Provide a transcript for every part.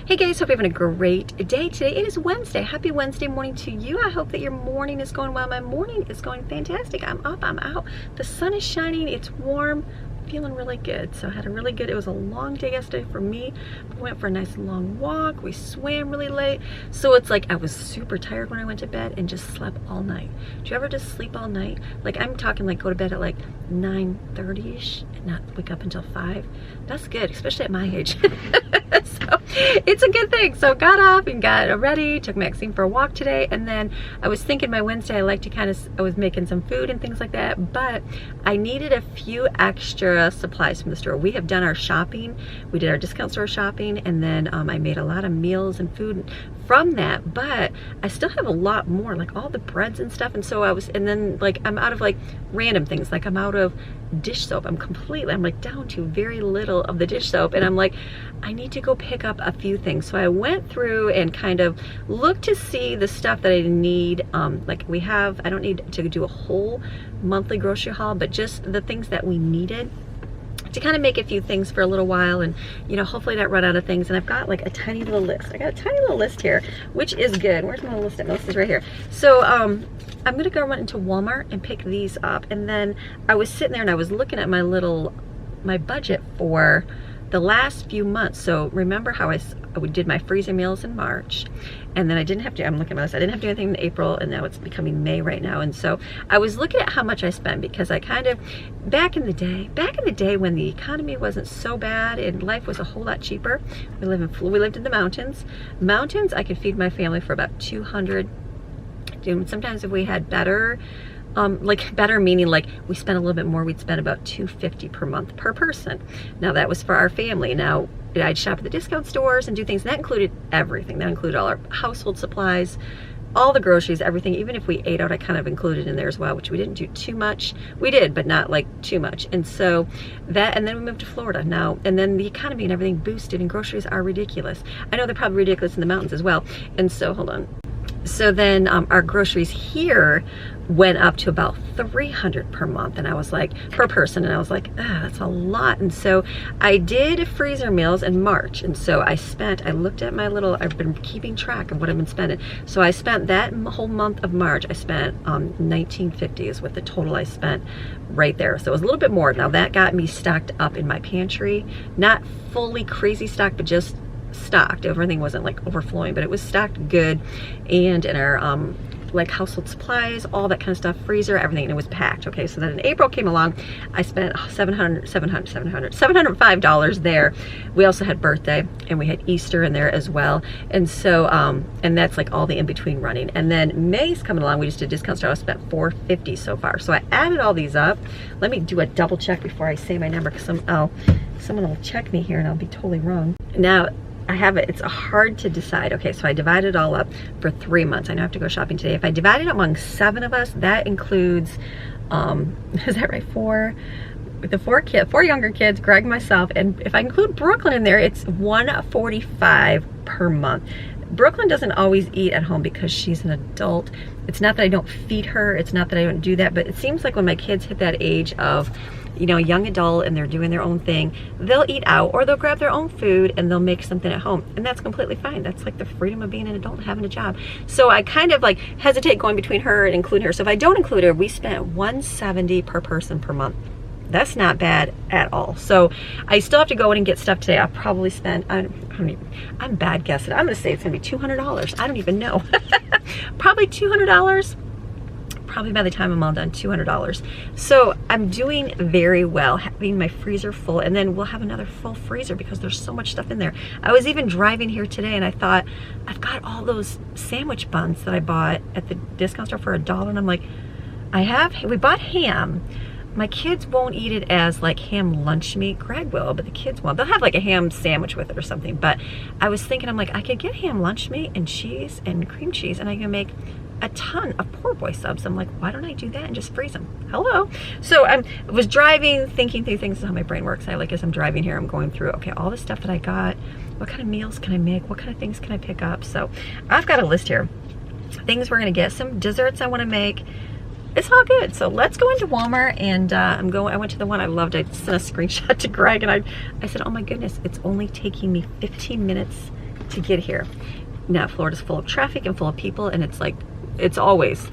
Hey guys, hope you're having a great day today. It is Wednesday. Happy Wednesday morning to you. I hope that your morning is going well. My morning is going fantastic. I'm up, I'm out. The sun is shining, it's warm, feeling really good. So I had a really good, it was a long day yesterday for me. We went for a nice long walk. We swam really late. So it's like I was super tired when I went to bed and just slept all night. Do you ever just sleep all night? Like I'm talking like go to bed at like 9:30ish and not wake up until 5. That's good, especially at my age. So it's a good thing. So got up and got ready, took Maxine for a walk today, and then I was thinking my Wednesday I like to I was making some food and things like that, but I needed a few extra supplies from the store. We have done our shopping. We did our discount store shopping, and then I made a lot of meals and food from that, but I still have a lot more, like all the breads and stuff. And so and then like I'm out of like random things, like I'm out of dish soap. I'm like down to very little of the dish soap, and I'm like, I need to go pick up a few things. So I went through and kind of looked to see the stuff that I need. Like I don't need to do a whole monthly grocery haul, but just the things that we needed to kind of make a few things for a little while, and you know, hopefully not run out of things. And I've got like a tiny little list. I got a tiny little list here, which is good. Where's my list? My list is right here. So I'm gonna go run into Walmart and pick these up. And then I was sitting there and I was looking at my budget for the last few months. So remember how I did my freezer meals in March, and then I didn't have to, I'm looking at my list, I didn't have to do anything in April, and now it's becoming May right now. And so I was looking at how much I spent, because I kind of, back in the day when the economy wasn't so bad and life was a whole lot cheaper, we lived in the mountains. I could feed my family for about 200. Sometimes if we had better, better meaning like we spent a little bit more, we'd spend about $250 per month per person. Now that was for our family. Now I'd shop at the discount stores and do things, and that included everything. That included all our household supplies, all the groceries, everything. Even if we ate out, I kind of included in there as well, which we didn't do too much. We did, but not like too much. And so that, and then we moved to Florida now, and then the economy and everything boosted, and groceries are ridiculous. I know they're probably ridiculous in the mountains as well. And so, hold on. So then our groceries here went up to about $300 per month, and I was like, per person, and I was like, that's a lot. And so I did freezer meals in March, and so I looked at my little, I've been keeping track of what I've been spending. So I spent that whole month of March, I spent $19.50 is what the total I spent right there. So it was a little bit more. Now that got me stocked up in my pantry, not fully crazy stocked, but just stocked. Everything wasn't like overflowing, but it was stocked good. And in our like household supplies, all that kind of stuff, freezer, everything, and it was packed. Okay, so then in April came along, I spent $705 there. We also had birthday, and we had Easter in there as well. And so and that's like all the in-between running. And then May's coming along, we just did discount store. I spent $450 so far. So I added all these up. Let me do a double check before I say my number, because someone will check me here and I'll be totally wrong. Now I have it, it's hard to decide. Okay, so I divided it all up for 3 months. I know I have to go shopping today. If I divide it among 7 of us, that includes, is that right? 4 younger kids, Greg, myself, and if I include Brooklyn in there, it's $145 per month. Brooklyn doesn't always eat at home because she's an adult. It's not that I don't feed her, it's not that I don't do that, but it seems like when my kids hit that age of, you know, young adult, and they're doing their own thing, they'll eat out, or they'll grab their own food and they'll make something at home, and that's completely fine. That's like the freedom of being an adult and having a job. So I kind of like hesitate going between her and including her. So if I don't include her, we spent $170 per person per month. That's not bad at all. So I still have to go in and get stuff today. I'll probably spend, I'm bad guessing. I'm gonna say it's gonna be $200. I don't even know. Probably $200. Probably by the time I'm all done, $200. So I'm doing very well, having my freezer full, and then we'll have another full freezer because there's so much stuff in there. I was even driving here today, and I thought, I've got all those sandwich buns that I bought at the discount store for $1, and I'm like, we bought ham. My kids won't eat it as like ham lunch meat. Greg will, but the kids won't. They'll have like a ham sandwich with it or something. But I was thinking, I'm like, I could get ham lunch meat and cheese and cream cheese, and I can make a ton of poor boy subs. I'm like, why don't I do that and just freeze them? Hello. So I was driving, thinking through things. This is how my brain works. As I'm driving here, I'm going through, okay, all the stuff that I got. What kind of meals can I make? What kind of things can I pick up? So I've got a list here. Things we're gonna get, some desserts I wanna make. It's all good. So let's go into Walmart, and I went to the one I loved. I sent a screenshot to Greg, and I said, oh my goodness, it's only taking me 15 minutes to get here. Now Florida's full of traffic and full of people, and it's like, it's always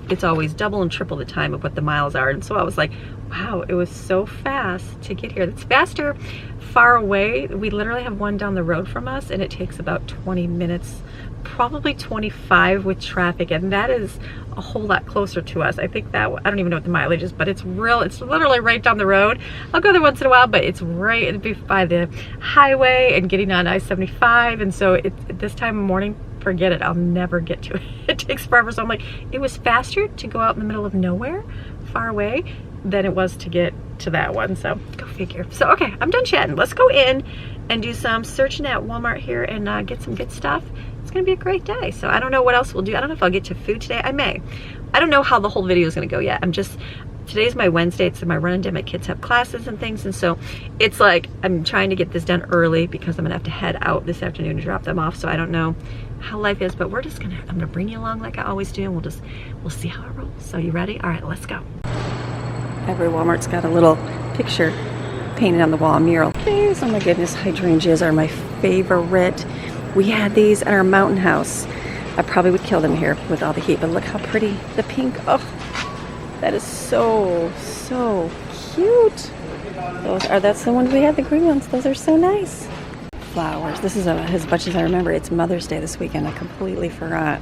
double and triple the time of what the miles are. And so I was like, wow, it was so fast to get here. It's faster far away. We literally have one down the road from us, and it takes about 20 minutes, probably 25 with traffic, and that is a whole lot closer to us. I think that, I don't even know what the mileage is, but it's literally right down the road. I'll go there once in a while, but it's right by the highway and getting on I-75, and so this time of morning, forget it, I'll never get to it. It takes forever. So I'm like, it was faster to go out in the middle of nowhere, far away, than it was to get to that one. So go figure. So okay, I'm done chatting. Let's go in and do some searching at Walmart here and get some good stuff. It's gonna be a great day. So I don't know what else we'll do. I don't know if I'll get to food today. I may. I don't know how the whole video is gonna go yet. Today's my Wednesday. It's my run and day. My kids have classes and things, and so it's like I'm trying to get this done early because I'm gonna have to head out this afternoon to drop them off. So I don't know how life is, but I'm gonna bring you along like I always do, and we'll see how it rolls. So you ready? All right, let's go. Every Walmart's got a little picture painted on the wall, a mural. These, oh my goodness, hydrangeas are my favorite. We had these at our mountain house. I probably would kill them here with all the heat, but look how pretty the pink. Oh, that is so cute. That's the ones we had, the green ones. Those are so nice. Flowers. This is as much as I remember. It's Mother's Day this weekend. I completely forgot.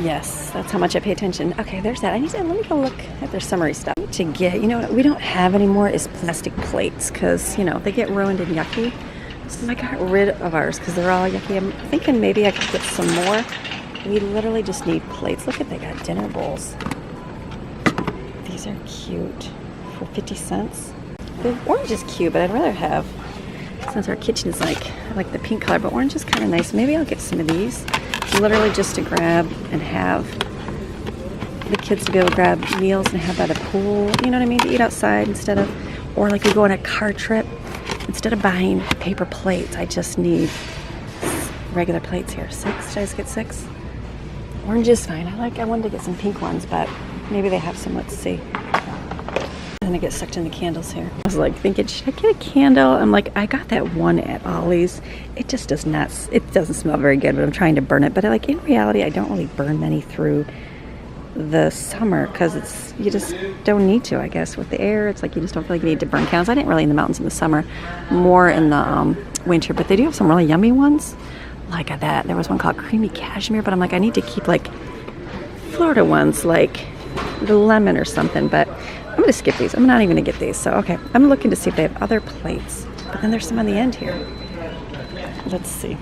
Yes, that's how much I pay attention. Okay, there's that. Let me go look at their summary stuff. To get, you know what we don't have anymore is plastic plates, because, you know, they get ruined and yucky. So I got rid of ours because they're all yucky. I'm thinking maybe I could get some more. We literally just need plates. Look at, they got dinner bowls. These are cute for 50 cents. The orange is cute, but I'd rather have, since our kitchen is like, I like the pink color, but orange is kind of nice. Maybe I'll get some of these, literally just to grab and have the kids to be able to grab meals and have by the pool, you know what I mean, to eat outside instead of, or like we go on a car trip, instead of buying paper plates, I just need regular plates here. 6, should I just get 6? Orange is fine. I wanted to get some pink ones, but maybe they have some, let's see. And then I get sucked into candles here. I was like thinking, should I get a candle? I'm like, I got that one at Ollie's. It just does not, it doesn't smell very good, but I'm trying to burn it. But like in reality, I don't really burn many through the summer because you just don't need to, I guess. With the air, it's like you just don't feel like you need to burn candles. I didn't really in the mountains in the summer, more in the winter, but they do have some really yummy ones like that. There was one called Creamy Cashmere, but I'm like, I need to keep like Florida ones, like the lemon or something, but I'm gonna skip these. I'm not even gonna get these. So okay, I'm looking to see if they have other plates, but then there's some on the end here. Let's see.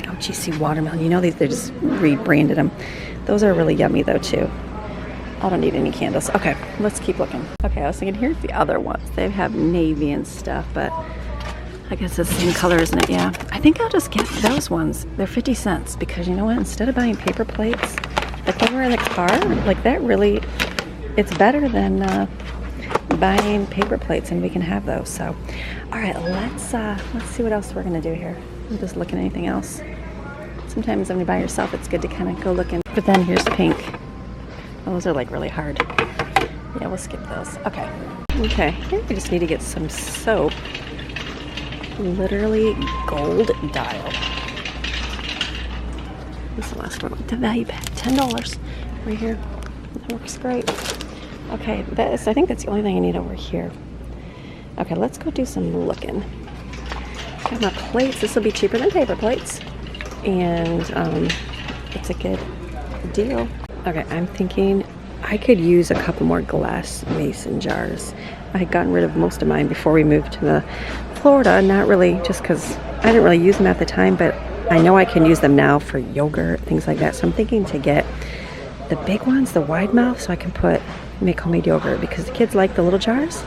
Oh, GC watermelon. You know, these, they just rebranded them. Those are really yummy though too. I don't need any candles. Okay, let's keep looking. Okay, I was thinking, here's the other ones. They have navy and stuff, but I guess it's the same color, isn't it? Yeah. I think I'll just get those ones. They're 50 cents because you know what? Instead of buying paper plates, like when we're in the car, like that really, it's better than buying paper plates, and we can have those. So, all right, let's see what else we're gonna do here. I'm just looking at anything else. Sometimes when you're by yourself, it's good to kind of go looking. But then here's pink. Oh, those are like really hard. Yeah, we'll skip those. Okay. Okay, I think we just need to get some soap. Literally gold dial. This is the last one. The value pack, $10 right here. That works great. Okay, I think that's the only thing I need over here. Okay, let's go do some looking. Got my plates. This will be cheaper than paper plates. And it's a good deal. Okay, I'm thinking I could use a couple more glass mason jars. I had gotten rid of most of mine before we moved to Florida, not really just because I didn't really use them at the time, but I know I can use them now for yogurt, things like that. So I'm thinking to get the big ones, the wide mouth, so I can make homemade yogurt, because the kids like the little jars,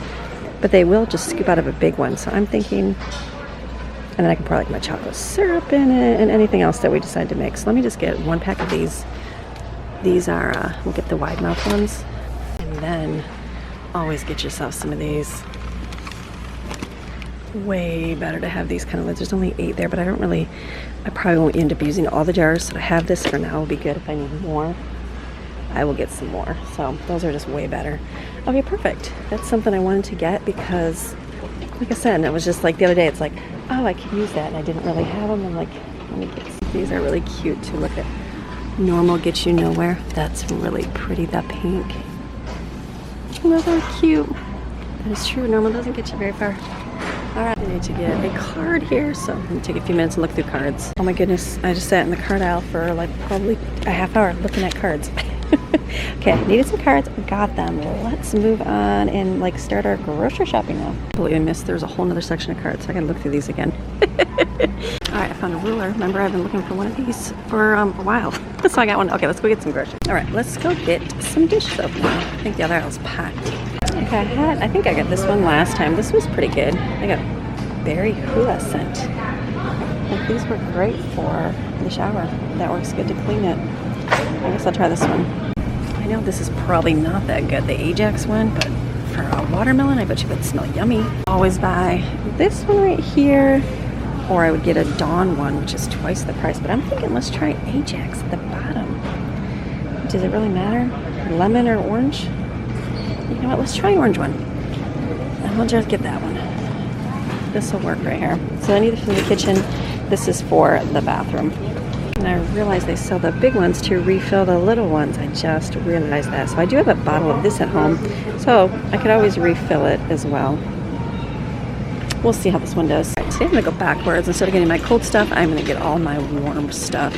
but they will just scoop out of a big one. So I'm thinking, and then I can pour like my chocolate syrup in it and anything else that we decide to mix. So let me just get 1 pack of these. These are, we'll get the wide mouth ones, and then always get yourself some of these. Way better to have these kind of lids. There's only 8 there, but I probably won't end up using all the jars. So I have this for now. Will be good. If I need more, I will get some more. So those are just way better. Okay, perfect. That's something I wanted to get because, like I said, it was just like the other day, it's like, oh, I could use that, and I didn't really have them. I'm like, Let me get, these are really cute to look at. Normal gets you nowhere. That's really pretty, that pink. Oh, those are cute. That is true, normal doesn't get you very far. Alright, I need to get a card here, so I'm going to take a few minutes and look through cards. Oh my goodness, I just sat in the card aisle for like probably a half hour looking at cards. Okay, I needed some cards, got them. Let's move on and like start our grocery shopping now. I completely missed, there's a whole nother section of cards, so I gotta look through these again. Alright, I found a ruler. Remember, I've been looking for one of these for a while. So I got one. Okay, let's go get some groceries. Alright, let's go get some dish soap now. I think the other aisle's packed. Okay, I think I got this one last time. This was pretty good. I got berry hula scent. Like, these were great for the shower. That works good to clean it. I guess I'll try this one. I know this is probably not that good, the Ajax one, but for a watermelon, I bet you it would smell yummy. Always buy this one right here, or I would get a Dawn one, which is twice the price, but I'm thinking let's try Ajax at the bottom. Does it really matter? Lemon or orange? You know what, let's try orange one. And we'll just get that one. This will work right here. So I need this for the kitchen. This is for the bathroom. And I realized they sell the big ones to refill the little ones. I just realized that. So I do have a bottle of this at home, so I could always refill it as well. We'll see how this one does. Right, today I'm gonna go backwards. Instead of getting my cold stuff, I'm gonna get all my warm stuff.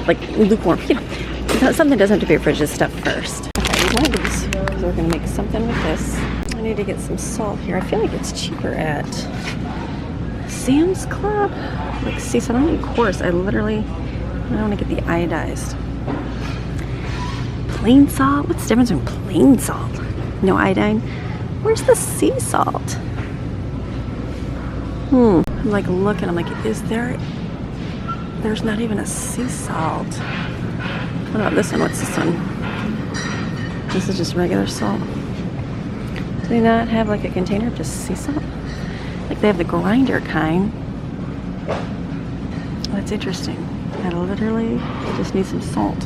Like lukewarm, you know, something doesn't have to be refrigerated stuff first. Okay, I need one of these, because we're gonna make something with this. I need to get some salt here. I feel like it's cheaper at Sam's Club. Like, see, so I don't need coarse. I want to get the iodized. Plain salt? What's the difference between plain salt? No iodine? Where's the sea salt? I'm like looking, I'm like, there's not even a sea salt. What about this one? What's this one? This is just regular salt. Do they not have like a container of just sea salt? Like, they have the grinder kind. That's interesting. I literally just need some salt.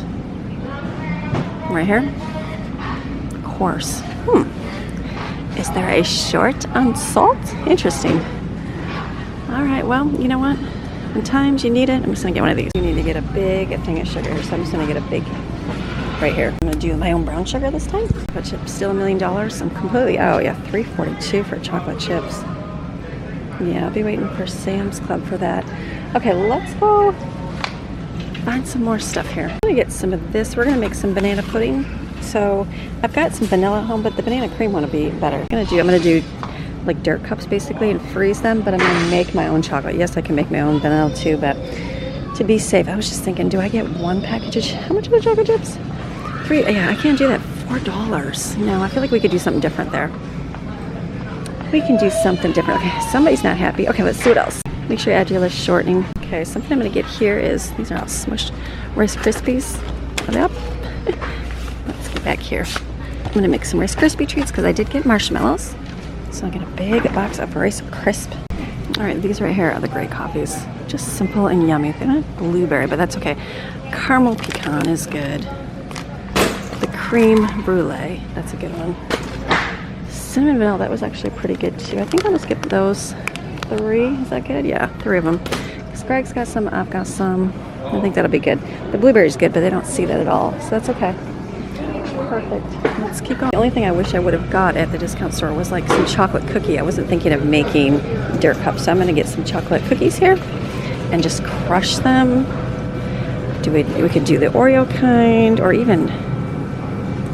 Right here. Of course. Is there a short on salt? Interesting. Alright, well, you know what? In times you need it, I'm just gonna get one of these. You need to get a big thing of sugar, so I'm just gonna get a big right here. I'm gonna do my own brown sugar this time. But chips still $1 million. I'm completely, oh yeah, $3.42 for chocolate chips. Yeah, I'll be waiting for Sam's Club for that. Okay, let's go find some more stuff here. I'm gonna get some of this. We're gonna make some banana pudding. So I've got some vanilla at home, but the banana cream one will be better. I'm gonna do like dirt cups basically and freeze them, but I'm gonna make my own chocolate. Yes, I can make my own vanilla too, but to be safe, I was just thinking, do I get one package of, how much are the chocolate chips? 3, yeah, I can't do that. $4. No, I feel like we could do something different there. We can do something different. Okay, somebody's not happy. Okay, let's see what else. Make sure you add your list shortening. Okay, something I'm gonna get here is, these are all smushed Rice Krispies. Are they up? Let's get back here. I'm gonna make some Rice Krispie treats because I did get marshmallows. So I'll get a big box of Rice Crisp. All right, these right here are the great coffees. Just simple and yummy. They're not blueberry, but that's okay. Caramel pecan is good. The cream brulee, that's a good one. Cinnamon vanilla, that was actually pretty good too. I think I'll just get those 3. Is that good? Yeah, 3 of them. Because Greg's got some, I've got some. I think that'll be good. The blueberry's good, but they don't see that at all, so that's okay. Perfect. Let's keep going. The only thing I wish I would have got at the discount store was like some chocolate cookie. I wasn't thinking of making dirt cups, so I'm going to get some chocolate cookies here and just crush them. We could do the Oreo kind, or even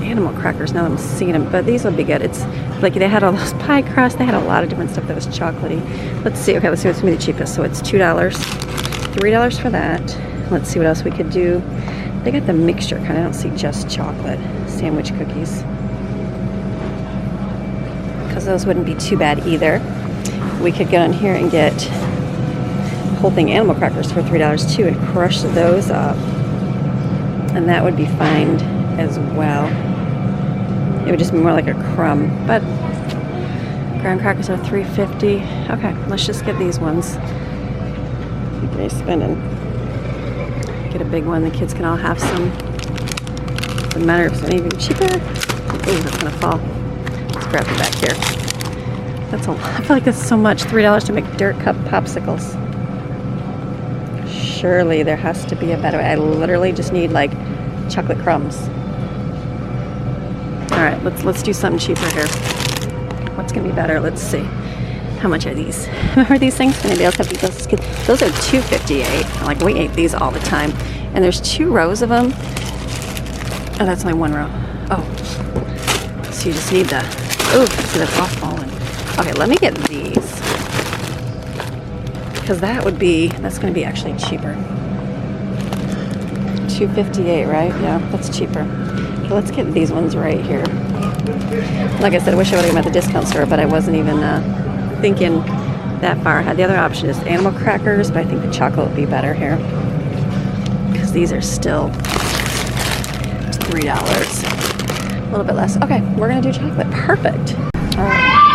animal crackers now that I'm seeing them, but these will be good. It's like they had all those pie crust. They had a lot of different stuff that was chocolatey. Let's see. Okay, let's see what's going to be the cheapest. So it's $2, $3 for that. Let's see what else we could do. They got the mixture kind. I don't see just chocolate sandwich cookies, because those wouldn't be too bad either. We could get on here and get whole thing animal crackers for $3 too and crush those up, and that would be fine as well. It would just be more like a crumb, but graham crackers are $3.50. Okay, let's just get these ones. Okay, spending. Get a big one. The kids can all have some. Doesn't matter if it's anything cheaper. Oh, that's gonna fall. Let's grab it back here. That's a lot. I feel like that's so much. $3 to make dirt cup popsicles. Surely there has to be a better way. I literally just need like chocolate crumbs. All right, let's do something cheaper here. What's gonna be better? Let's see. How much are these? Remember these things? Maybe I'll have those. Those are $2.58. Like we ate these all the time. And there's 2 rows of them. Oh, that's only 1 row. Oh, so you just need the. Oh, see that's all falling. Okay, let me get these. Because that's gonna be actually cheaper. $2.58, right? Yeah, that's cheaper. Okay, let's get these ones right here. Like I said, I wish I would have been at the discount store, but I wasn't even thinking that far ahead. The other option is animal crackers, but I think the chocolate would be better here. Because these are still $3. A little bit less. Okay, we're gonna do chocolate. Perfect. All right,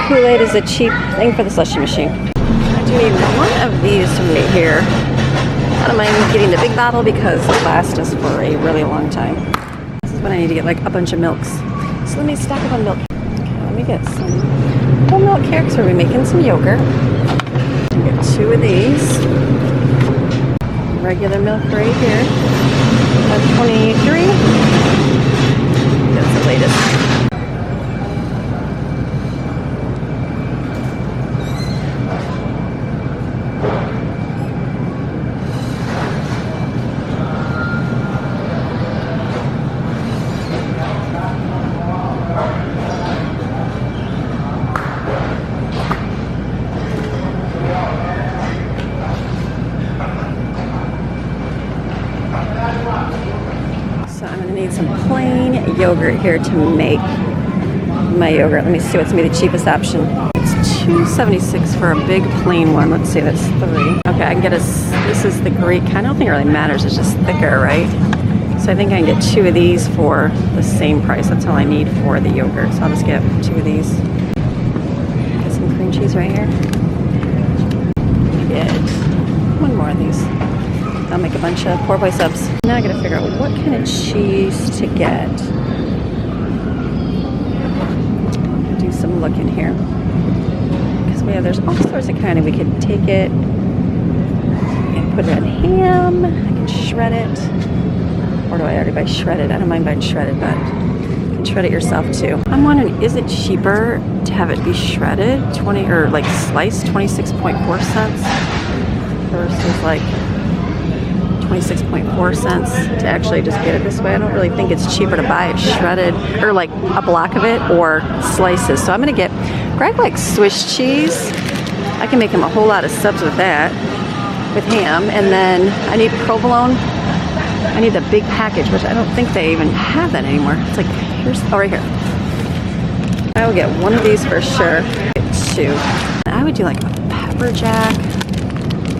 Kool-Aid is a cheap thing for the slushy machine. I do need one of these right here. I don't mind getting the big bottle because it lasts us for a really long time. This is when I need to get like a bunch of milks. So let me stack up on milk. Okay, let me get some whole milk here because we're making some yogurt. Get 2 of these. Regular milk right here. 23. That's the latest. Yogurt here to make my yogurt. Let me see what's gonna be the cheapest option. It's $2.76 for a big plain one. Let's see, that's 3. Okay, I can get this is the Greek. I don't think it really matters. It's just thicker, right? So I think I can get 2 of these for the same price. That's all I need for the yogurt. So I'll just get 2 of these. Get some cream cheese right here. Get 1 more of these. I'll make a bunch of poor boy subs. Now I gotta figure out what kind of cheese to get. Do some looking here. Because there's all sorts of kind of, we could take it and put it on ham. I can shred it. Or do I already buy shredded? I don't mind buying shredded, but you can shred it yourself too. I'm wondering, is it cheaper to have it be shredded, or like sliced, 26.4 cents versus like 26.4 cents to actually just get it this way? I don't really think it's cheaper to buy it shredded, or like a block of it, or slices. So I'm gonna grab like Swiss cheese. I can make them a whole lot of subs with that, with ham. And then I need provolone. I need the big package, which I don't think they even have that anymore. It's like, right here. I will get 1 of these for sure. Get 2. I would do like a pepper jack.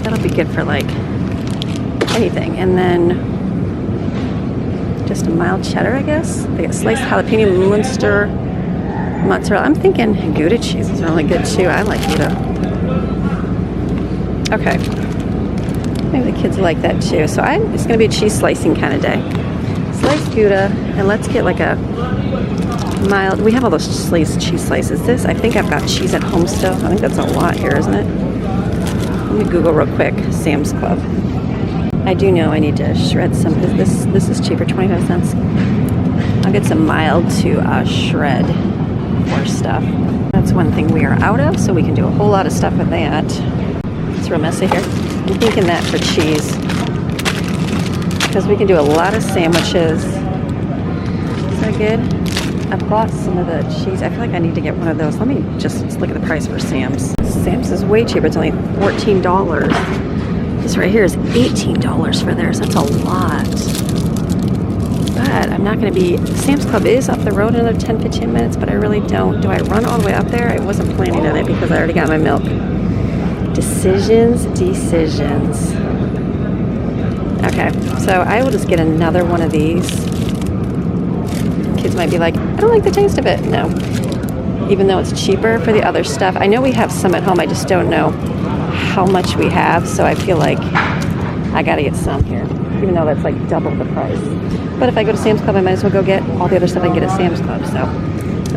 That'll be good for like anything. And then just a mild cheddar, I guess. They get sliced jalapeno, Munster, mozzarella. I'm thinking Gouda cheese is really good too. I like Gouda. Okay. Maybe the kids like that too. So it's gonna be a cheese slicing kind of day. Sliced Gouda, and let's get like a mild. We have all those sliced cheese slices. This, I think I've got cheese at home still. I think that's a lot here, isn't it? Let me Google real quick. Sam's Club. I do know I need to shred some. This is cheaper, 25 cents. I'll get some mild to shred more stuff. That's one thing we are out of, so we can do a whole lot of stuff with that. It's real messy here. I'm thinking that for cheese, because we can do a lot of sandwiches. Is that good? I bought some of the cheese. I feel like I need to get one of those. Let me just look at the price for Sam's. Sam's is way cheaper. It's only $14. This right here is $18 for theirs. That's a lot. But I'm not going to be... Sam's Club is up the road in another 10-15 minutes, but I really don't. Do I run all the way up there? I wasn't planning on it because I already got my milk. Decisions. Okay, so I will just get another one of these. Kids might be like, I don't like the taste of it. No. Even though it's cheaper for the other stuff. I know we have some at home. I just don't know how much we have, so I feel like I gotta get some here, even though that's like double the price. But if I go to Sam's Club, I might as well go get all the other stuff I can get at Sam's Club. So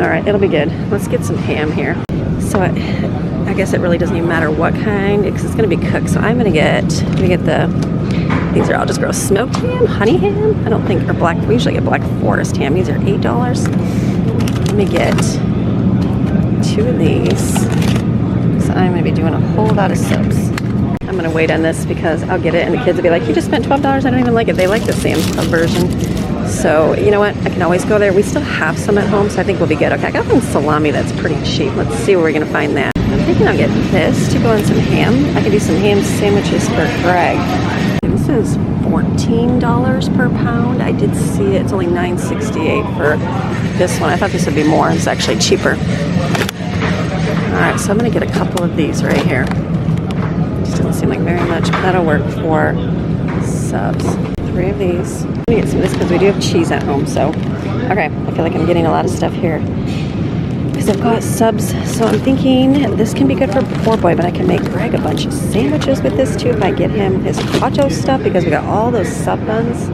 all right, it'll be good. Let's get some ham here. So I I guess it really doesn't even matter what kind because it's going to be cooked. So I'm going to get these are all just gross smoked ham, honey ham. I don't think, or black, we usually get black forest ham. These are $8. Let me get 2 of these. So I'm going to be doing a whole lot of subs. I'm going to wait on this because I'll get it and the kids will be like, you just spent $12. I don't even like it. They like the Sam's Club version. So you know what? I can always go there. We still have some at home, so I think we'll be good. Okay, I got some salami that's pretty cheap. Let's see where we're going to find that. I'm thinking I'll get this to go on some ham. I can do some ham sandwiches for Greg. This is $14 per pound. I did see it. It's only $9.68 for this one. I thought this would be more. It's actually cheaper. All right, so I'm going to get a couple of these right here. Just doesn't seem like very much, but that'll work for subs. 3 of these. I'm going to get some of this because we do have cheese at home. So, okay, I feel like I'm getting a lot of stuff here because I've got subs. So I'm thinking this can be good for poor boy, but I can make Greg a bunch of sandwiches with this too if I get him his cacio stuff because we got all those sub buns.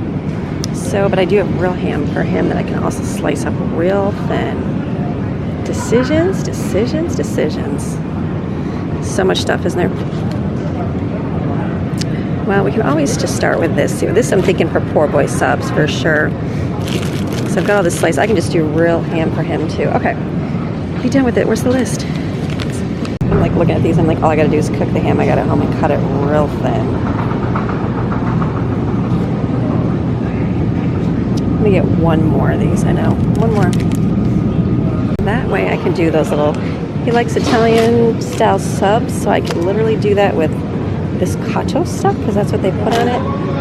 So, but I do have real ham for him that I can also slice up real thin. Decisions. So much stuff, isn't there? Well, we can always just start with this. This I'm thinking for poor boy subs for sure. So I've got all this slice. I can just do real ham for him too. Okay, be done with it. Where's the list? I'm like looking at these. I'm like, all I gotta do is cook the ham. I got it home and cut it real thin. Let me get 1 more of these. I know, 1 more. That way I can do those little, he likes Italian style subs, so I can literally do that with this cacio stuff because that's what they put on it,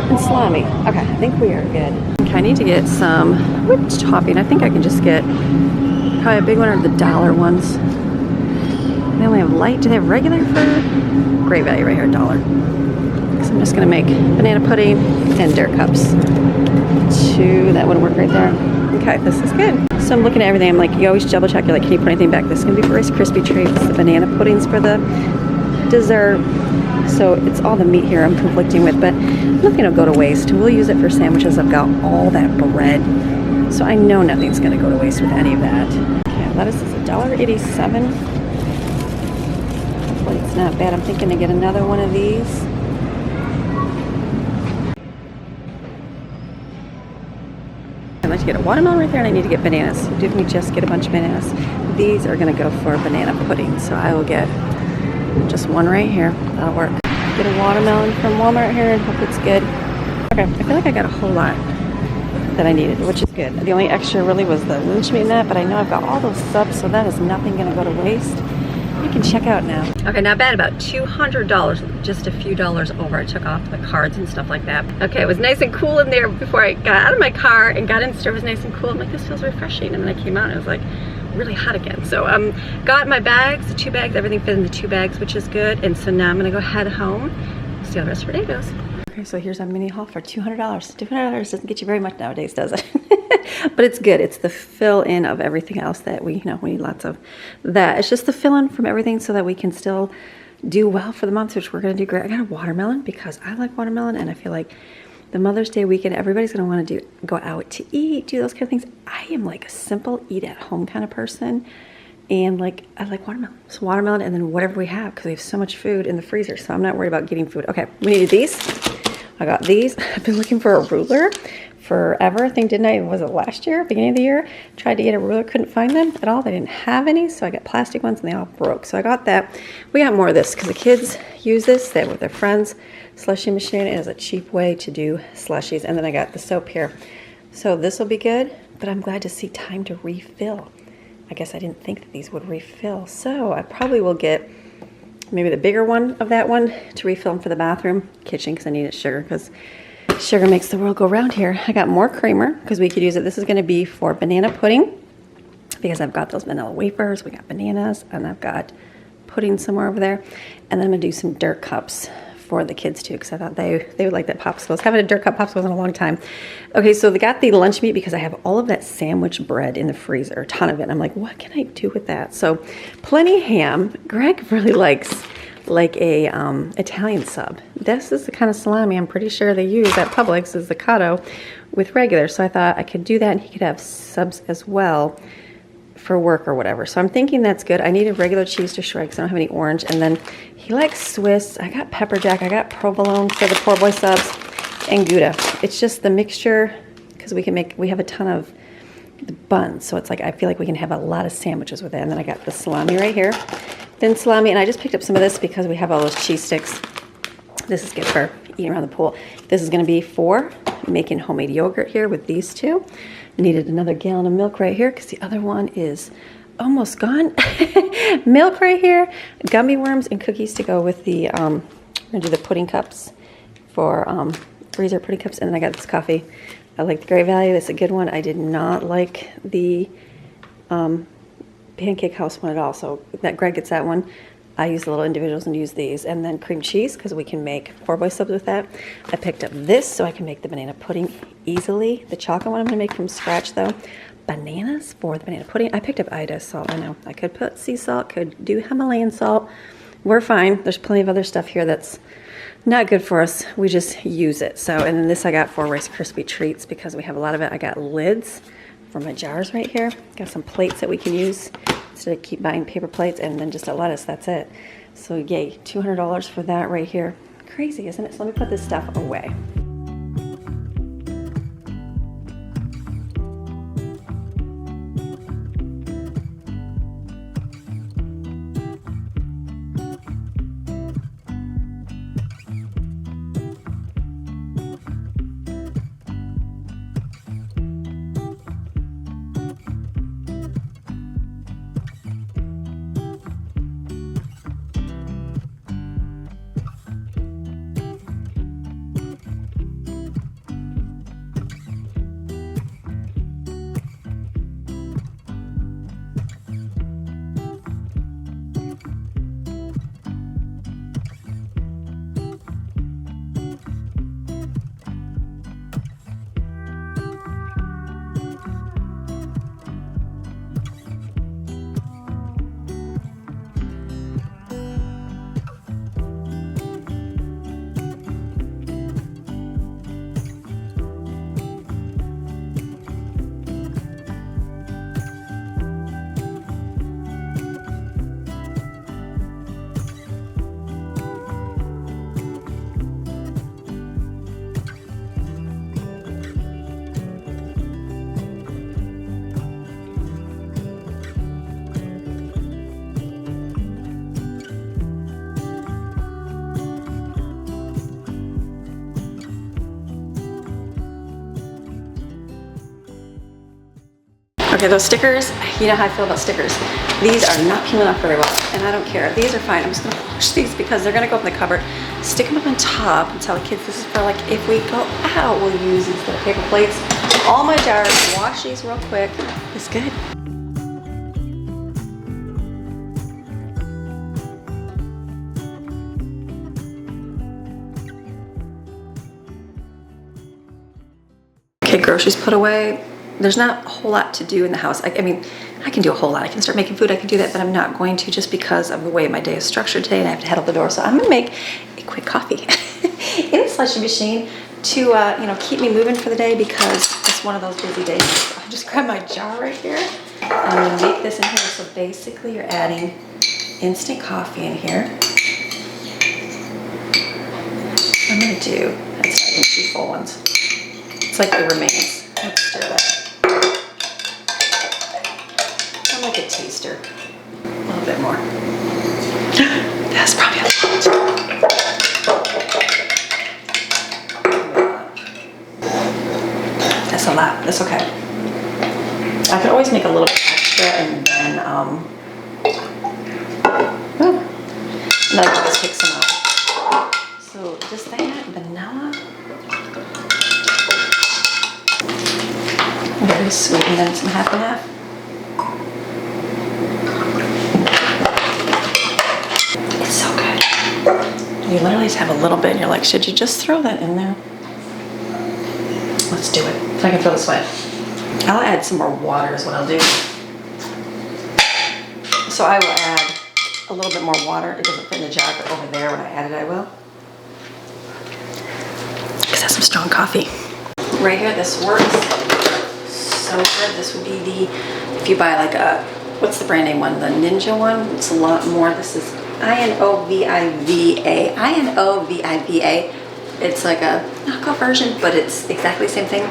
and salami. Okay, I think we are good. Okay, I need to get some whipped topping. I think I can just get probably a big one or the $1 ones. They only have light. Do they have regular for? Great value right here, $1. So I'm just gonna make banana pudding and dirt cups. 2, that would work right there. Okay, this is good. So I'm looking at everything. I'm like, you always double check. You're like, can you put anything back? This is gonna be Rice Krispie treats. The banana puddings for the dessert. So it's all the meat here I'm conflicting with, but nothing will go to waste. We'll use it for sandwiches. I've got all that bread, so I know nothing's gonna go to waste with any of that. Okay, lettuce is $1.87. Hopefully it's not bad. I'm thinking to get another one of these. I'd like to get a watermelon right there, and I need to get bananas. So didn't we just get a bunch of bananas? These are gonna go for banana pudding, so I will get just 1 right here. That'll work. Get a watermelon from Walmart here and hope it's good. Okay, I feel like I got a whole lot that I needed, which is good. The only extra really was the lunch meat in that, but I know I've got all those subs, so that is nothing gonna go to waste. You can check out now. Okay, not bad, about $200, just a few dollars over. I took off the cards and stuff like that. Okay, it was nice and cool in there before I got out of my car and got in the store. It was nice and cool. I'm like, this feels refreshing. And then I came out and it was like really hot again. So got my bags, the 2 bags, everything fit in the 2 bags, which is good. And so now I'm gonna go head home, see how the rest of our day goes. Okay, so here's our mini haul for $200. $200 doesn't get you very much nowadays, does it? But it's good. It's the fill in of everything else that we need lots of that. It's just the fill in from everything so that we can still do well for the month, which we're gonna do great. I got a watermelon because I like watermelon, and I feel like the Mother's Day weekend, everybody's gonna want to go out to eat, do those kind of things. I am like a simple eat at home kind of person, and like I like watermelon. So watermelon, and then whatever we have, because we have so much food in the freezer, so I'm not worried about getting food. Okay, we needed these. I got these. I've been looking for a ruler forever. I think, didn't I? Was it last year, beginning of the year? Tried to get a ruler, couldn't find them at all. They didn't have any, so I got plastic ones and they all broke. So I got that. We got more of this because the kids use this. They have with their friends. Slushy machine is a cheap way to do slushies. And then I got the soap here. So this will be good, but I'm glad to see time to refill. I guess I didn't think that these would refill. So I probably will get maybe the bigger one of that one to refill them for the bathroom, kitchen, because I needed sugar, because sugar makes the world go round here. I got more creamer because we could use it. This is going to be for banana pudding because I've got those vanilla wafers. We got bananas, and I've got pudding somewhere over there. And then I'm going to do some dirt cups for the kids too, because I thought they would like that popsicles. Haven't a dirt cup popsicles in a long time. Okay, so they got the lunch meat because I have all of that sandwich bread in the freezer, a ton of it. And I'm like, what can I do with that? So plenty ham. Greg really likes like a Italian sub. This is the kind of salami I'm pretty sure they use at Publix, is the cotto with regular. So I thought I could do that, and he could have subs as well for work or whatever. So I'm thinking that's good. I need a regular cheese to shred because I don't have any orange. And then he likes Swiss. I got pepper jack. I got provolone for the poor boy subs and Gouda. It's just the mixture because we have a ton of the buns. So it's like, I feel like we can have a lot of sandwiches with it. And then I got the salami right here. Thin salami. And I just picked up some of this because we have all those cheese sticks. This is good for eating around the pool. This is going to be for making homemade yogurt here with these two. Needed another gallon of milk right here because the other one is almost gone. Milk right here, gummy worms and cookies to go with the, I'm going to do the pudding cups for freezer pudding cups. And then I got this coffee. I like the Great Value. It's a good one. I did not like the Pancake House one at all. So that Greg gets that one. I use the little individuals and use these. And then cream cheese because we can make poor boy subs with that. I picked up this so I can make the banana pudding easily. The chocolate one I'm going to make from scratch though. Bananas for the banana pudding. I picked up Ida salt. I know. I could put sea salt, could do Himalayan salt. We're fine. There's plenty of other stuff here that's not good for us. We just use it. So, and then this I got for Rice Krispie treats because we have a lot of it. I got lids for my jars right here. Got some plates that we can use instead of keep buying paper plates, and then just a lettuce. That's it. So yay, $200 for that right here. Crazy, isn't it? So let me put this stuff away. Okay, those stickers, you know how I feel about stickers. These are not peeling off very well, and I don't care. These are fine. I'm just gonna wash these because they're gonna go up in the cupboard. Stick them up on top and tell the kids this is for like if we go out, we'll use these little paper plates. All my jars, wash these real quick. It's good. Okay, groceries put away. There's not a whole lot to do in the house. I mean, I can do a whole lot. I can start making food, I can do that, but I'm not going to just because of the way my day is structured today and I have to head out the door. So I'm gonna make a quick coffee in the slushy machine to you know, keep me moving for the day because it's one of those busy days. So I just grab my jar right here and I'm gonna make this in here. So basically you're adding instant coffee in here. I'm gonna do, that's not 2 full ones. It's like the remains. Let's stir that. I'm like a taster. A little bit more. That's probably a lot. That's a lot. That's okay. I could always make a little bit extra and then I can just take some out. So just that, vanilla. Very sweet, and then some half and half. It's so good. You literally just have a little bit and you're like, should you just throw that in there? Let's do it. So I can feel the sweat. I'll add some more water is what I'll do. So I will add a little bit more water. It doesn't fit in the jar, but over there when I add it, I will. Because that's some strong coffee. Right here, this works so good. This would be the, if you buy like a, what's the brand name one? The Ninja one? It's a lot more. This is INOVIVA. INOVIVA. It's like a knockoff version, but it's exactly the same thing.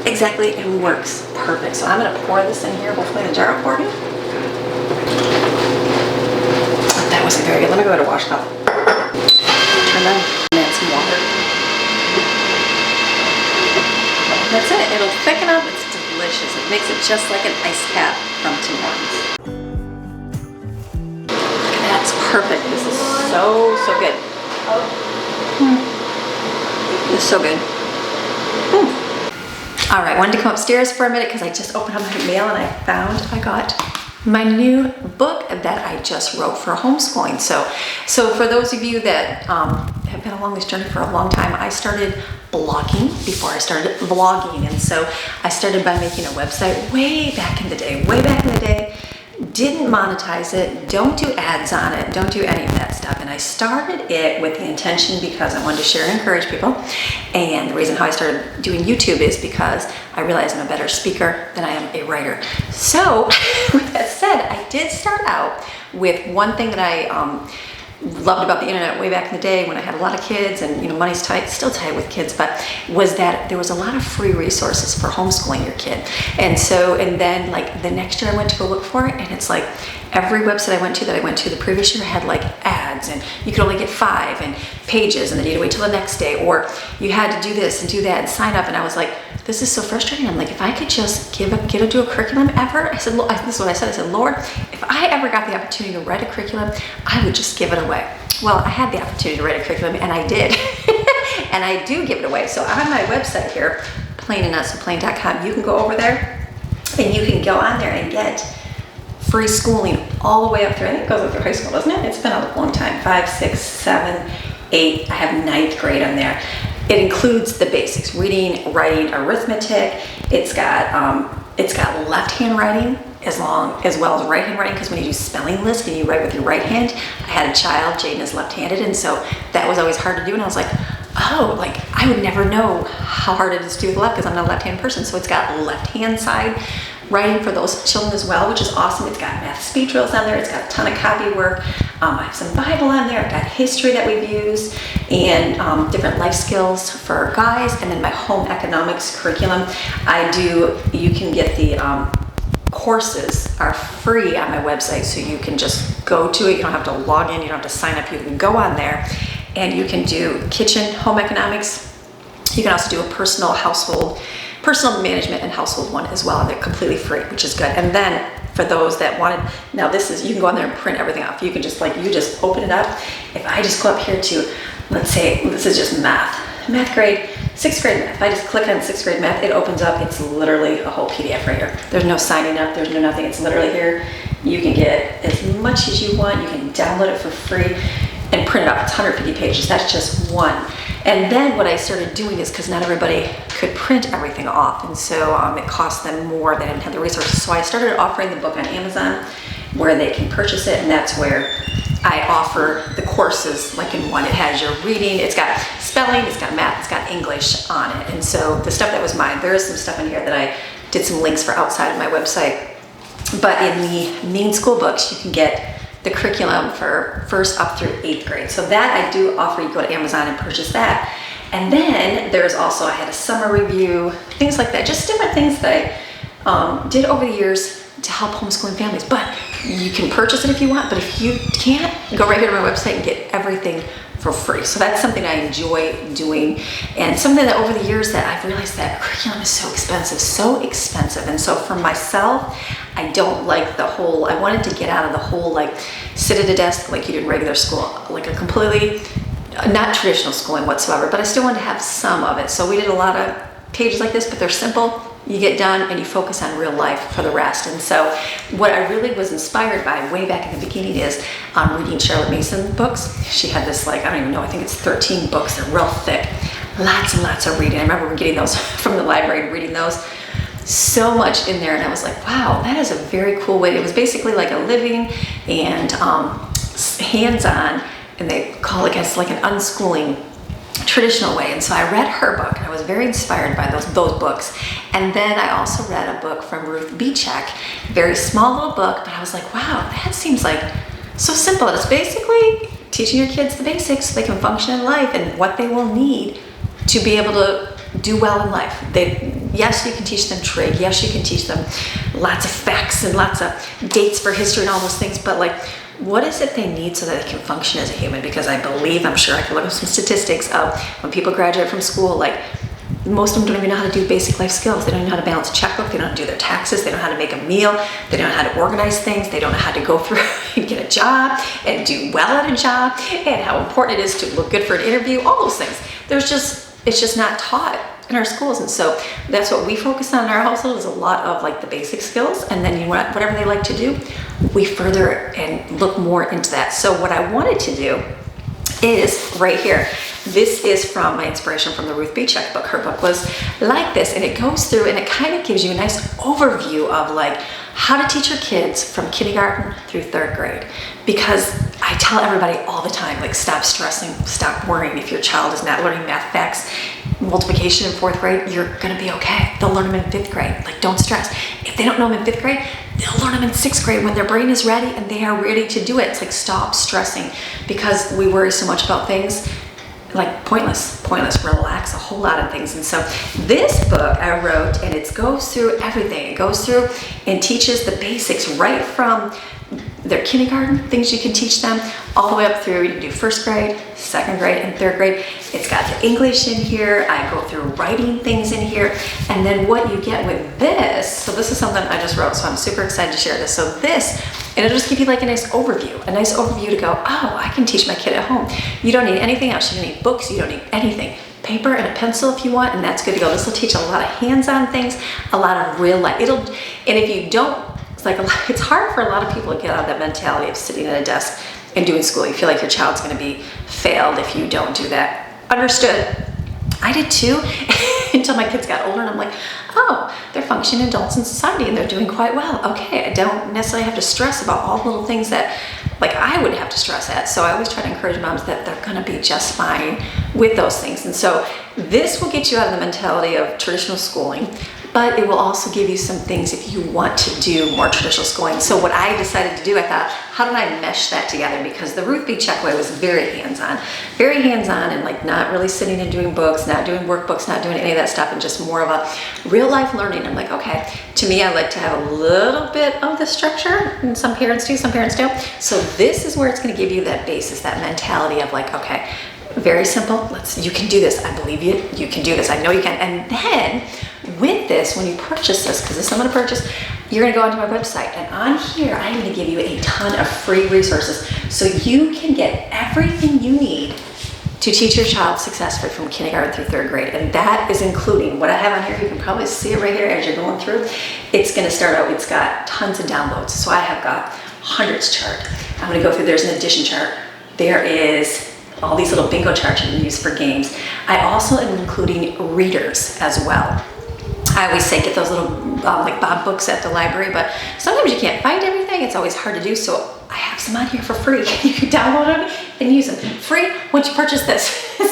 Exactly, and works perfect. So I'm gonna pour this in here, hopefully in the jar for you. That wasn't very good. Let me go to washcloth. Turn on and add some water. That's it. It'll thicken up. It's delicious. It makes it just like an ice cap from Tim Hortons. That's perfect. This is so good. It's so good. All right, wanted to come upstairs for a minute because I just opened up my mail and I got my new book that I just wrote for homeschooling. So for those of you that have been along this journey for a long time, I started blogging before I started vlogging. And so I started by making a website way back in the day. Didn't monetize it, don't do ads on it, don't do any of that stuff. And I started it with the intention because I wanted to share and encourage people. And the reason how I started doing YouTube is because I realized I'm a better speaker than I am a writer. So with that said, I did start out with one thing that I loved about the internet way back in the day when I had a lot of kids, and money's tight, still tight with kids, but was that there was a lot of free resources for homeschooling your kid. And then like the next year I went to go look for it, and it's like every website I went to the previous year had like ads, and you could only get 5 and pages, and then you had to wait till the next day, or you had to do this and do that and sign up. And I was like, this is so frustrating. I'm like, if I could just do a curriculum ever, I said, this is what I said. I said, Lord, if I ever got the opportunity to write a curriculum, I would just give it away. Well, I had the opportunity to write a curriculum, and I did. And I do give it away. So on my website here, plainandnotsoplain.com, you can go over there and you can go on there and get free schooling all the way up through, I think it goes up through high school, doesn't it? It's been a long time, 5, 6, 7, 8, I have 9th grade on there. It includes the basics, reading, writing, arithmetic. It's got left-hand writing as well as right-hand writing, because when you do spelling lists and you write with your right hand, I had a child, Jaden is left-handed, and so that was always hard to do. And I was like, oh, like I would never know how hard it is to do with left because I'm not a left-hand person. So it's got left-hand side writing for those children as well, which is awesome. It's got math speed drills on there. It's got a ton of copy work. I have some Bible on there. I've got history that we've used, and different life skills for guys, and then my home economics curriculum. You can get the courses are free on my website, so you can just go to it. You don't have to log in. You don't have to sign up. You can go on there and you can do kitchen, home economics. You can also do a personal management and household one as well. They're completely free, which is good. And then for those that wanted, now you can go on there and print everything off. You can just you just open it up. If I just go up here to, let's say this is just math grade, 6th grade math. If I just click on 6th grade math, it opens up. It's literally a whole PDF right here. There's no signing up. There's no nothing. It's literally here. You can get as much as you want. You can download it for free and print it up. It's 150 pages. That's just one. And then what I started doing is, because not everybody could print everything off, and so it cost them more. They didn't have the resources. So I started offering the book on Amazon where they can purchase it, and that's where I offer the courses like in one. It has your reading, it's got spelling, it's got math, it's got English on it. And so the stuff that was mine, there is some stuff in here that I did some links for outside of my website. But in the main school books, you can get the curriculum for 1st up through 8th grade. So that I do offer. You go to Amazon and purchase that. And then there's also, I had a summer review, things like that, just different things that I did over the years to help homeschooling families. But you can purchase it if you want, but if you can't, go right here to my website and get everything for free. So that's something I enjoy doing, and something that over the years that I've realized that curriculum is so expensive. And so for myself, I don't like the whole, I wanted to get out of the whole sit at a desk like you do in regular school, like a completely not traditional schooling whatsoever, but I still wanted to have some of it. So we did a lot of pages like this, but they're simple. You get done and you focus on real life for the rest. And so what I really was inspired by way back in the beginning is reading Charlotte Mason books. She had this I don't even know, I think it's 13 books. They're real thick, lots and lots of reading. I remember getting those from the library and reading those. So much in there, and I was like, wow, that is a very cool way. It was basically like a living and hands-on, and they call it, I guess, like an unschooling traditional way. And so I read her book, and I was very inspired by those books. And then I also read a book from Ruth Beechek, very small little book, but I was like, wow, that seems like so simple. It's basically teaching your kids the basics so they can function in life and what they will need to be able to do well in life. Yes, you can teach them trig. Yes, you can teach them lots of facts and lots of dates for history and all those things, but like, what is it they need so that they can function as a human? Because I believe, I'm sure I can look up some statistics of when people graduate from school, like most of them don't even know how to do basic life skills. They don't even know how to balance a checkbook. They don't know how to do their taxes. They don't know how to make a meal. They don't know how to organize things. They don't know how to go through and get a job and do well at a job, and how important it is to look good for an interview, all those things. It's just not taught in our schools. And so that's what we focus on in our household, is a lot of like the basic skills, and then whatever they like to do, we further and look more into that. So what I wanted to do is right here. This is from my inspiration from the Ruth Beechek book. Her book was like this, and it goes through and it kind of gives you a nice overview of like how to teach your kids from kindergarten through 3rd grade. Because I tell everybody all the time, like, stop stressing, stop worrying. If your child is not learning math facts, multiplication in 4th grade, you're gonna be okay. They'll learn them in 5th grade. Like, don't stress. If they don't know them in 5th grade, they'll learn them in 6th grade when their brain is ready and they are ready to do it. It's like, stop stressing, because we worry so much about things like pointless, relax a whole lot of things. And so this book I wrote, and it goes through everything. It goes through and teaches the basics right from their kindergarten, things you can teach them, all the way up through, you can do 1st grade, 2nd grade, and 3rd grade. It's got the English in here. I go through writing things in here. And then what you get with this, so this is something I just wrote, so I'm super excited to share this. So this, and it'll just give you like a nice overview to go, oh, I can teach my kid at home. You don't need anything else. You don't need books. You don't need anything. Paper and a pencil if you want, and that's good to go. This will teach a lot of hands-on things, a lot of real life. And if you don't, it's hard for a lot of people to get out of that mentality of sitting at a desk and doing school. You feel like your child's going to be failed if you don't do that. Understood. I did too, until my kids got older, and I'm like, oh, they're functioning adults in society and they're doing quite well. Okay, I don't necessarily have to stress about all the little things that like I would have to stress at. So I always try to encourage moms that they're gonna be just fine with those things. And so this will get you out of the mentality of traditional schooling, but it will also give you some things if you want to do more traditional schooling. So what I decided to do, I thought, how did I mesh that together? Because the Ruth Beechek way was very hands-on and like not really sitting and doing books, not doing workbooks, not doing any of that stuff, and just more of a real life learning. I'm like, okay, to me, I like to have a little bit of the structure, and some parents do, some parents don't. So this is where it's gonna give you that basis, that mentality of like, okay, very simple, you can do this. I believe you, you can do this. I know you can. And then with this, when you purchase this, because this I'm gonna purchase, you're gonna go onto my website, and on here, I'm gonna give you a ton of free resources so you can get everything you need to teach your child successfully from kindergarten through 3rd grade. And that is including what I have on here. You can probably see it right here as you're going through. It's gonna start out, it's got tons of downloads. So I have got hundreds chart. I'm gonna go through, there's an addition chart. There is all these little bingo charts you can use for games. I also am including readers as well. I always say get those little like Bob books at the library, but sometimes you can't find everything. It's always hard to do, so I have some on here for free. You can download them and use them free once you purchase this.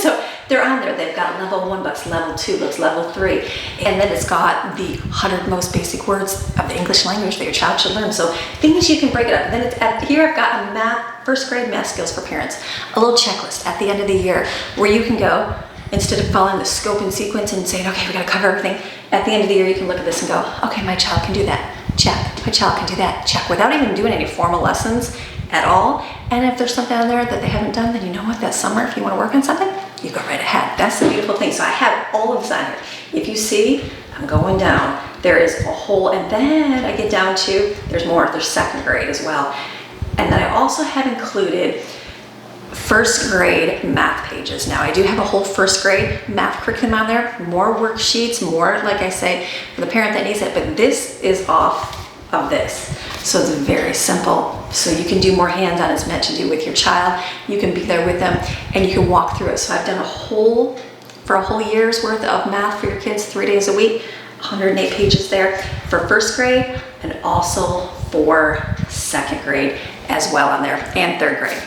So they're on there. They've got level 1 books, level 2 books, level 3, and then it's got the 100 most basic words of the English language that your child should learn. So things you can break it up. And then it's here I've got a math, 1st grade math skills for parents, a little checklist at the end of the year where you can go, instead of following the scope and sequence and saying, okay, we gotta cover everything, at the end of the year you can look at this and go, okay, my child can do that, check. My child can do that, check, without even doing any formal lessons at all. And if there's something on there that they haven't done, then you know what, that summer, if you wanna work on something, you go right ahead. That's the beautiful thing. So I have all of this on here. If you see, I'm going down, there is a whole, and then I get down to, there's more, there's 2nd grade as well. And then I also have included 1st grade math pages. Now I do have a whole 1st grade math curriculum on there, more worksheets, more, like I say, for the parent that needs it, but this is off of this. So it's very simple. So you can do more hands-on. It's meant to do with your child. You can be there with them and you can walk through it. So I've done a whole year's worth of math for your kids, 3 days a week, 108 pages there for 1st grade, and also for 2nd grade as well on there, and 3rd grade.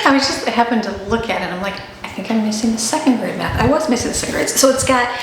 I happened to look at it and I'm like, I think I'm missing the second grade math. I was missing the second grade. So it's got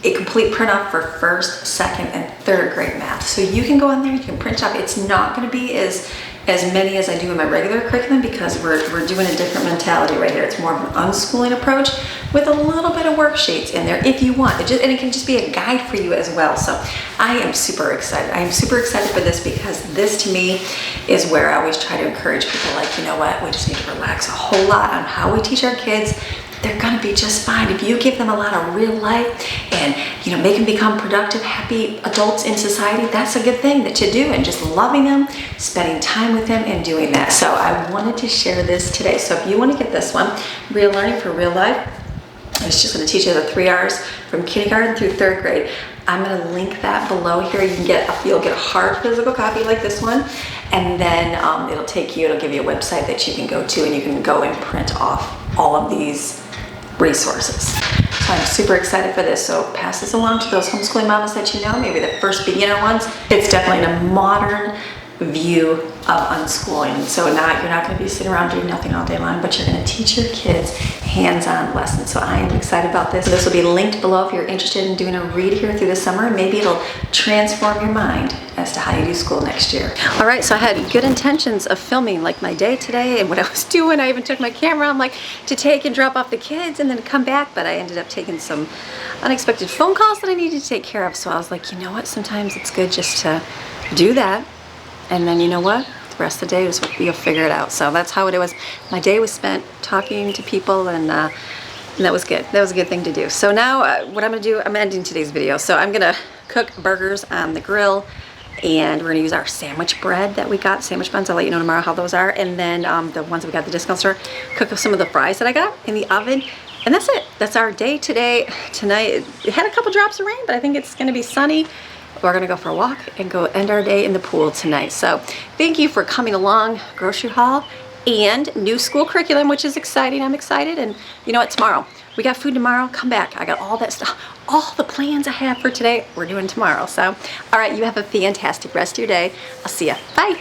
a complete print off for first, second, and third grade math. So you can go on there, you can print off. It's not going to be as many as I do in my regular curriculum because we're doing a different mentality right here. It's more of an unschooling approach with a little bit of worksheets in there if you want. And it can just be a guide for you as well. So I am super excited. I am super excited for this because this to me is where I always try to encourage people like, you know what, we just need to relax a whole lot on how we teach our kids. They're gonna be just fine. If you give them a lot of real life and make them become productive, happy adults in society, that's a good thing that you do, and just loving them, spending time with them and doing that. So I wanted to share this today. So if you wanna get this one, Real Learning for Real Life, it's just gonna teach you the 3 R's from kindergarten through third grade. I'm gonna link that below here. You'll get a hard physical copy like this one, and then it'll give you a website that you can go to, and you can go and print off all of these resources. So I'm super excited for this. So pass this along to those homeschooling mamas that you know, maybe the first beginner ones. It's definitely a modern view of unschooling. So now you're not going to be sitting around doing nothing all day long, but you're going to teach your kids hands-on lessons. So I am excited about this. So this will be linked below if you're interested in doing a read here through the summer. Maybe it'll transform your mind as to how you do school next year. All right, so I had good intentions of filming like my day today and what I was doing. I even took my camera on to take and drop off the kids and then come back, but I ended up taking some unexpected phone calls that I needed to take care of. So I was like, you know what, sometimes it's good just to do that. And then you know what? The rest of the day you'll figure it out. So that's how it was. My day was spent talking to people, and that was good. That was a good thing to do. So now what I'm gonna do, I'm ending today's video. So I'm gonna cook burgers on the grill, and we're gonna use our sandwich bread that we got, sandwich buns. I'll let you know tomorrow how those are. And then the ones that we got at the discount store, cook up some of the fries that I got in the oven. And that's it. That's our day today. Tonight, it had a couple drops of rain, but I think it's gonna be sunny. We're gonna go for a walk and go end our day in the pool tonight. So thank you for coming along. Grocery haul and new school curriculum, which is exciting. I'm excited. And you know what, tomorrow, we got food tomorrow. Come back. I got all that stuff, all the plans I have for today, we're doing tomorrow. So, all right, you have a fantastic rest of your day. I'll see ya. Bye.